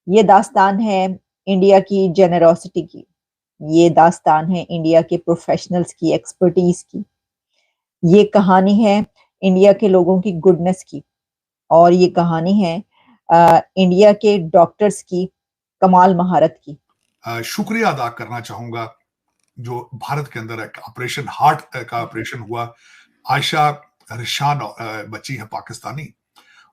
ये दास्तान है इंडिया की जेनरोसिटी की, ये दास्तान है इंडिया के प्रोफेशनल्स की, एक्सपर्टीज की, ये कहानी है इंडिया के लोगों की गुडनेस की, और ये कहानी है इंडिया के डॉक्टर्स की कमाल महारत की। शुक्रिया अदा करना चाहूंगा जो भारत के अंदर एक ऑपरेशन हार्ट का ऑपरेशन हुआ। आयशा रिशान बच्ची है पाकिस्तानी,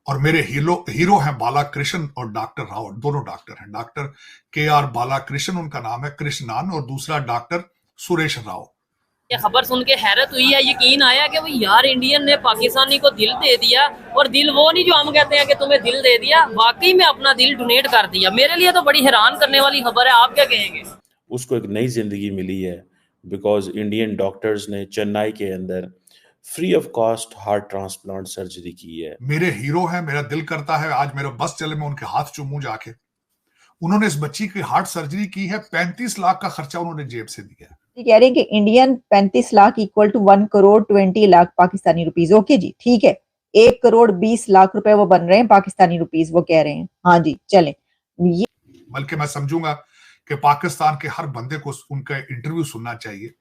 और मेरे हीरो हैं बालाकृष्ण और डॉक्टर राव। दोनों डॉक्टर हैं, डॉक्टर KR बालाकृष्ण उनका नाम है, कृष्णान, और दूसरा डॉक्टर सुरेश राव। ये खबर सुन के हैरत हुई है, यकीन आया कि भाई यार इंडियन ने पाकिस्तानी को दिल दे दिया, और दिल वो नहीं जो हम कहते हैं कि तुम्हें दिल दे दिया, वाकई में अपना दिल डोनेट कर दिया। मेरे लिए तो बड़ी हैरान करने वाली खबर है, आप क्या कहेंगे? उसको एक नई जिंदगी मिली है बिकॉज इंडियन डॉक्टर्स ने चेन्नई के अंदर free of cost heart transplant surgery की है। मेरे हीरो हैं, मेरा दिल करता है आज मेरा बस चले मैं उनके हाथ चूमूं जाके। उन्होंने इस बच्ची की हार्ट सर्जरी की है, 35 लाख का खर्चा उन्होंने जेब से दिया। कह रहे हैं कि Indian 35 lakh equal to 1 crore 20 lakh Pakistani rupees. Okay ji, ठीक है, 1 करोड़ 20 लाख रुपए वो बन रहे हैं पाकिस्तानी रुपीज, वो कह रहे हैं। हाँ जी, चलें। ये बल्कि मैं समझूंगा कि पाकिस्तान के हर बंदे को उनका इंटरव्यू सुनना चाहिए।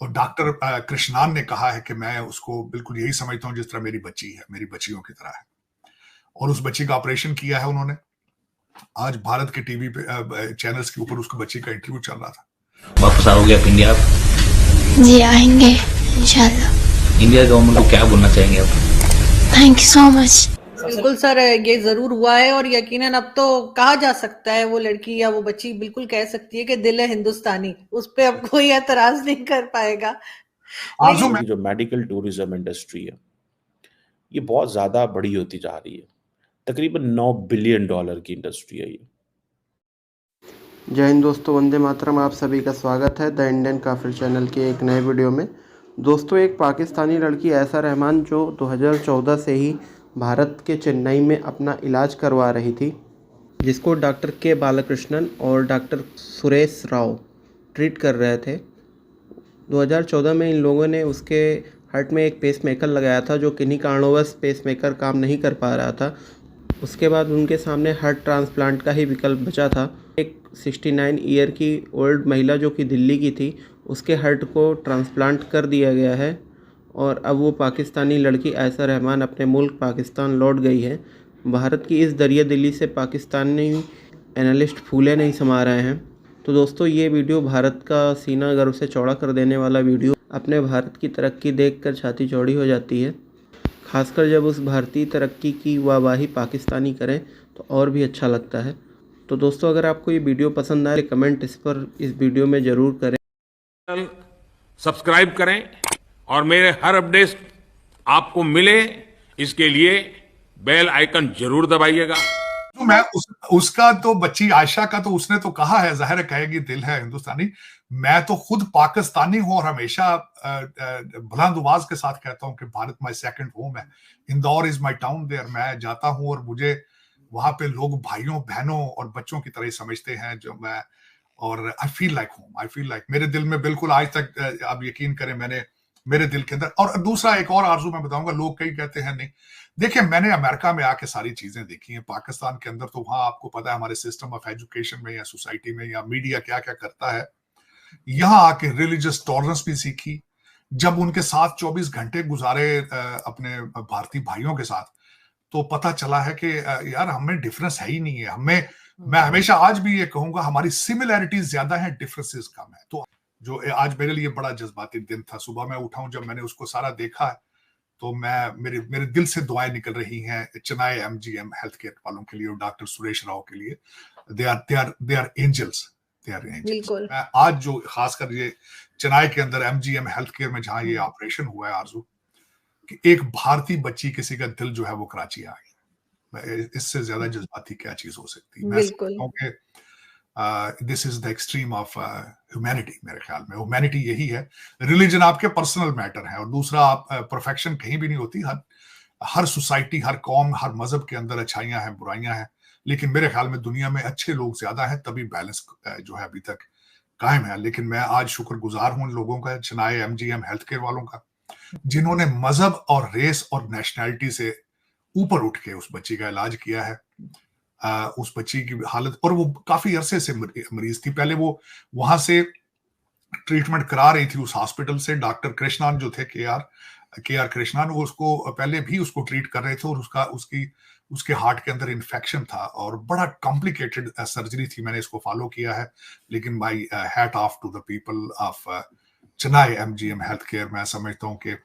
और डॉक्टर कृष्णान ने कहा है कि मैं उसको बिल्कुल यही समझता हूं जिस तरह मेरी बच्ची है, मेरी बच्चियों की तरह है। और उस बच्ची का ऑपरेशन किया है उन्होंने। आज भारत के टीवी पे चैनल्स के ऊपर उसको बच्ची का इंटरव्यू चल रहा था। वापस आओगे आप इंडिया? जी आएंगे इंशाल्लाह। इंडिया गवर्नमेंट को क्या बोलना चाहेंगे आप? Thank you so much. बिल्कुल सर, ये जरूर हुआ है, और यकीनन अब तो कहा जा सकता है, वो लड़की या वो बच्ची बिल्कुल कह सकती है कि दिल है हिंदुस्तानी। उस पे अब कोई एतराज नहीं कर पाएगा। जो मेडिकल टूरिज्म इंडस्ट्री है ये बहुत ज्यादा बड़ी होती जा रही है, तकरीबन $9 बिलियन की इंडस्ट्री है ये। जय हिंद दोस्तों, वंदे मातरम। आप सभी का स्वागत है द इंडियन काफिर चैनल के एक नए वीडियो में। दोस्तों, एक पाकिस्तानी लड़की आयशा रहमान जो 2014 से ही भारत के चेन्नई में अपना इलाज करवा रही थी, जिसको डॉक्टर के बालाकृष्णन और डॉक्टर सुरेश राव ट्रीट कर रहे थे। 2014 में इन लोगों ने उसके हार्ट में एक पेसमेकर लगाया था, जो किन्हीं कारणवश पेसमेकर काम नहीं कर पा रहा था। उसके बाद उनके सामने हार्ट ट्रांसप्लांट का ही विकल्प बचा था। एक 69 ईयर की ओल्ड महिला जो कि दिल्ली की थी, उसके हार्ट को ट्रांसप्लांट कर दिया गया है, और अब वो पाकिस्तानी लड़की आयशा रहमान अपने मुल्क पाकिस्तान लौट गई है। भारत की इस दरिया दिल्ली से पाकिस्तानी एनालिस्ट फूले नहीं समा रहे हैं। तो दोस्तों, ये वीडियो भारत का सीना गर्व से चौड़ा कर देने वाला वीडियो। अपने भारत की तरक्की देखकर छाती चौड़ी हो जाती है, खासकर जब उस भारतीय तरक्की की वाहवाही पाकिस्तानी करें तो और भी अच्छा लगता है। तो दोस्तों, अगर आपको ये वीडियो पसंद आए, कमेंट इस वीडियो में ज़रूर करें। सब्सक्राइब करें और मेरे हर अपडेट आपको मिले, इसके लिए बेल आइकन जरूर दबाइएगा। तो मैं उसका तो बच्ची आयशा का तो उसने तो कहा है, जाहिर है कहेगी दिल है हिंदुस्तानी। मैं तो खुद पाकिस्तानी हूं और हमेशा बुलंद आवाज के साथ कहता हूं कि भारत माय सेकंड होम है। Indore is my town there. मैं जाता हूं और मुझे वहां पे लोग भाइयों बहनों और बच्चों की तरह समझते हैं जो मैं, और I feel like home. I feel like मेरे दिल में बिल्कुल आज तक आप यकीन करें मैंने मेरे दिल के अंदर। और दूसरा एक और आरजू मैं बताऊंगा, लोग कई कहते हैं नहीं, देखिए मैंने अमेरिका में आके सारी चीजें देखी हैं। पाकिस्तान के अंदर तो वहां आपको पता है हमारे सिस्टम ऑफ एजुकेशन में या सोसाइटी में या मीडिया क्या क्या करता है। यहां आके रिलीजियस टॉलरेंस भी सीखी। जब उनके साथ 24 घंटे गुजारे अपने भारतीय भाइयों के साथ, तो पता चला है कि यार हमें डिफरेंस है ही नहीं है। हमें, मैं हमेशा आज भी ये कहूंगा, हमारी सिमिलैरिटीज ज्यादा है, डिफरेंसेस कम है। तो जो आज मेरे लिए बड़ा जज्बाती दिन था, सुबह मैं उठा हूं जब मैंने उसको सारा देखा है, तो मैं मेरे दिल से दुआएं निकल रही हैं चेन्नई MGM हेल्थ केयर वालों के लिए और डॉक्टर सुरेश राव के लिए। They are angels, they are angels. मैं आज जो खासकर ये चेन्नई के अंदर MGM हेल्थ केयर में जहां ये ऑपरेशन हुआ है आरजू, कि एक भारतीय बच्ची किसी का दिल जो है वो कराची आ गया, इससे ज्यादा जज्बाती क्या चीज हो सकती है। मैं समझता हूं कि this is the extreme of humanity. मेरे ख्याल में ह्यूमैनिटी यही है। रिलीजन आपके पर्सनल मैटर है, और दूसरा आप परफेक्शन कहीं भी नहीं होती। हर सोसाइटी, हर कौम, हर मजहब के अंदर अच्छाइयां हैं, बुराइयां हैं, लेकिन मेरे ख्याल में दुनिया में अच्छे लोग ज्यादा हैं, तभी बैलेंस जो है अभी तक कायम है। लेकिन मैं आज शुक्रगुजार हूं उन लोगों का, चेन्नई MGM हेल्थ केयर वालों का, जिन्होंने मजहब और रेस और नेशनैलिटी से ऊपर उठ के उस बच्ची का इलाज किया है। उस बच्ची की हालत, और वो काफी अरसे से मरीज थी। पहले वो वहां से ट्रीटमेंट करा रही थी उस हॉस्पिटल से। डॉक्टर कृष्णन जो थे, के आर कृष्णन, वो उसको पहले भी उसको ट्रीट कर रहे थे, और उसके हार्ट के अंदर इन्फेक्शन था और बड़ा कॉम्प्लिकेटेड सर्जरी थी। मैंने इसको फॉलो किया है, लेकिन my hat off to the people of Chennai MGM health care. मैं समझता हूँ कि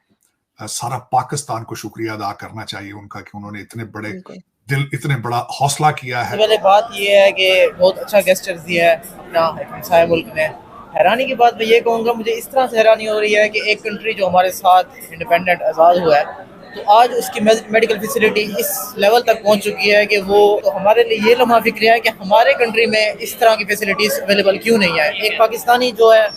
सारा पाकिस्तान को शुक्रिया अदा करना चाहिए उनका कि उन्होंने इतने बड़ा हौसला किया है। पहले बात ये है कि बहुत अच्छा गेस्चर दिया है अपना हमसाया मुल्क ने। हैरानी की बात मैं ये कहूँगा, मुझे इस तरह से हैरानी हो रही है कि एक कंट्री जो हमारे साथ इंडिपेंडेंट आज़ाद हुआ है, तो आज उसकी मेडिकल फैसिलिटी इस लेवल तक पहुंच चुकी है कि वो, तो हमारे लिए ये लम्हा फिक्र है कि हमारे कंट्री में इस तरह की फैसिलिटीज अवेलेबल क्यों नहीं है। एक पाकिस्तानी जो है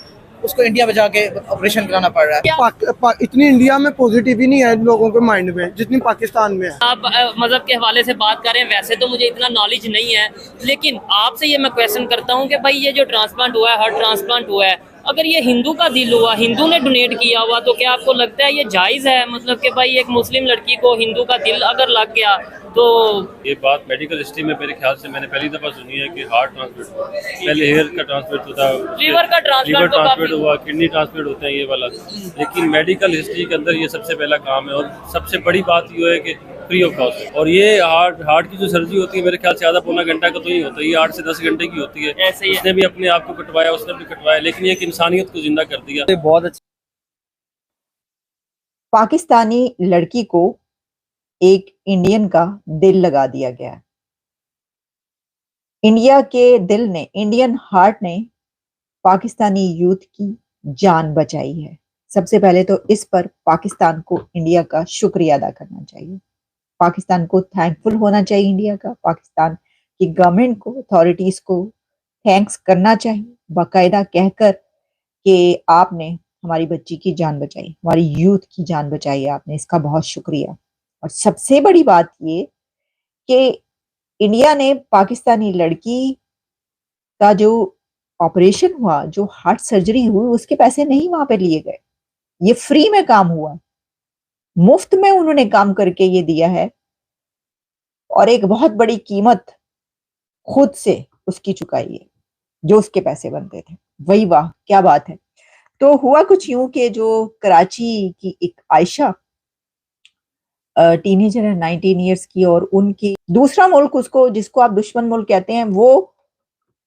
उसको इंडिया में जाके ऑपरेशन कराना पड़ रहा है। इतनी इंडिया में पॉजिटिव ही नहीं है लोगों के माइंड में जितनी पाकिस्तान में है। आप मजहब के हवाले से बात करें, वैसे तो मुझे इतना नॉलेज नहीं है, लेकिन आपसे ये मैं क्वेश्चन करता हूँ कि भाई ये जो ट्रांसप्लांट हुआ है, हार्ट ट्रांसप्लांट हुआ है, अगर ये हिंदू का दिल हुआ, हिंदू ने डोनेट किया हुआ, तो क्या आपको लगता है ये जायज़ है? मतलब कि भाई एक मुस्लिम लड़की को हिंदू का दिल अगर लग गया तो ये बात मेडिकल हिस्ट्री में मेरे ख्याल से मैंने पहली दफा सुनी है कि हार्ट ट्रांसप्लांट, पहले हेयर का ट्रांसप्लांट होता है, लीवर का ट्रांसप्लांट हुआ, किडनी ट्रांसप्लांट होता है ये वाला, लेकिन मेडिकल हिस्ट्री के अंदर ये सबसे पहला काम है। और सबसे बड़ी बात ये है कि फ्री ऑफ कॉस्ट। और ये हार्ट की जो सर्जरी होती है मेरे ख्याल से आधा पौना घंटा का तो ही होता है, ये 8 से 10 घंटे की होती है। उसने भी अपने आप को कटवाया, उसने भी कटवाया, लेकिन ये एक इंसानियत को जिंदा कर दिया। बहुत अच्छा। पाकिस्तानी लड़की को एक इंडियन का दिल लगा दिया गया। इंडिया के दिल ने, इंडियन हार्ट ने पाकिस्तानी यूथ की जान बचाई है। सबसे पहले तो इस पर पाकिस्तान को इंडिया का शुक्रिया अदा करना चाहिए। पाकिस्तान को थैंकफुल होना चाहिए इंडिया का। पाकिस्तान की गवर्नमेंट को, अथॉरिटीज को थैंक्स करना चाहिए, बाकायदा कहकर कि आपने हमारी बच्ची की जान बचाई, हमारी यूथ की जान बचाई, आपने इसका बहुत शुक्रिया। और सबसे बड़ी बात ये कि इंडिया ने पाकिस्तानी लड़की का जो ऑपरेशन हुआ, जो हार्ट सर्जरी हुई, उसके पैसे नहीं वहां पे लिए गए, ये फ्री में काम हुआ, मुफ्त में उन्होंने काम करके ये दिया है, और एक बहुत बड़ी कीमत खुद से उसकी चुकाई है, जो उसके पैसे बनते थे। वही वाह, क्या बात है। तो हुआ कुछ यूं कि जो कराची की एक आयशा टीनेजर है 19 इयर्स की, और उनकी दूसरा मुल्क उसको, जिसको आप दुश्मन मुल्क कहते हैं, वो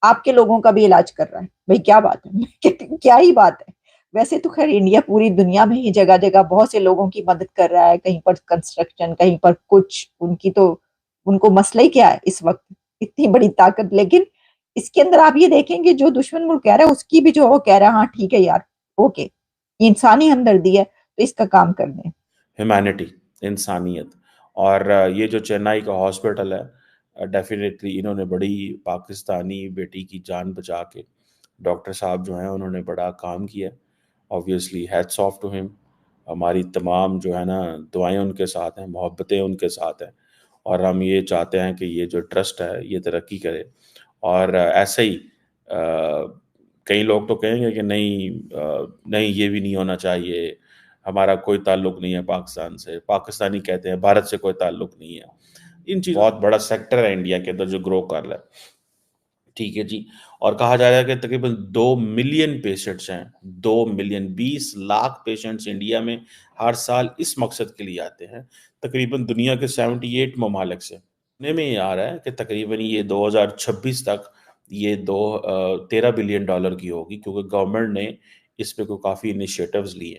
आपके लोगों का भी इलाज कर रहा है। भाई क्या बात है, क्या ही बात है। वैसे तो खैर इंडिया पूरी दुनिया में ही जगह जगह बहुत से लोगों की मदद कर रहा है, कहीं पर कंस्ट्रक्शन, कहीं पर कुछ, उनको मसला ही क्या है इस वक्त, इतनी बड़ी ताकत। लेकिन इसके अंदर आप ये देखेंगे जो दुश्मन मुल्क कह रहा है, उसकी भी जो वो कह रहा है, हाँ ठीक है यार, ओके, इंसानी हमदर्दी है तो इसका काम कर दें। ह्यूमैनिटी, इंसानियत। और ये जो चेन्नई का हॉस्पिटल है, डेफिनेटली इन्होंने बड़ी पाकिस्तानी बेटी की जान बचा के, डॉक्टर साहब जो हैं उन्होंने बड़ा काम किया। Obviously hats off to him. हमारी तमाम जो है ना दुआएं उनके साथ हैं, मोहब्बतें उनके साथ हैं, और हम ये चाहते हैं कि ये जो ट्रस्ट है ये तरक्की करे। और ऐसे ही कई लोग तो कहेंगे कि नहीं ये भी नहीं होना चाहिए, हमारा कोई ताल्लुक नहीं है पाकिस्तान से, पाकिस्तानी कहते हैं भारत से कोई ताल्लुक नहीं है। इन चीज़ बहुत बड़ा सेक्टर है इंडिया के अंदर जो ग्रो कर रहा है, ठीक है जी। और कहा जा रहा है कि तकरीबन 2 मिलियन पेशेंट्स हैं, 2 मिलियन, 20 लाख पेशेंट्स इंडिया में हर साल इस मकसद के लिए आते हैं, तकरीबन दुनिया के 78 ममालिक से। में ये आ रहा है कि तकरीबन ये 2026 तक ये 13 बिलियन डॉलर की होगी, क्योंकि गवर्नमेंट ने इस पे कोई काफ़ी इनिशिएटिव्स लिए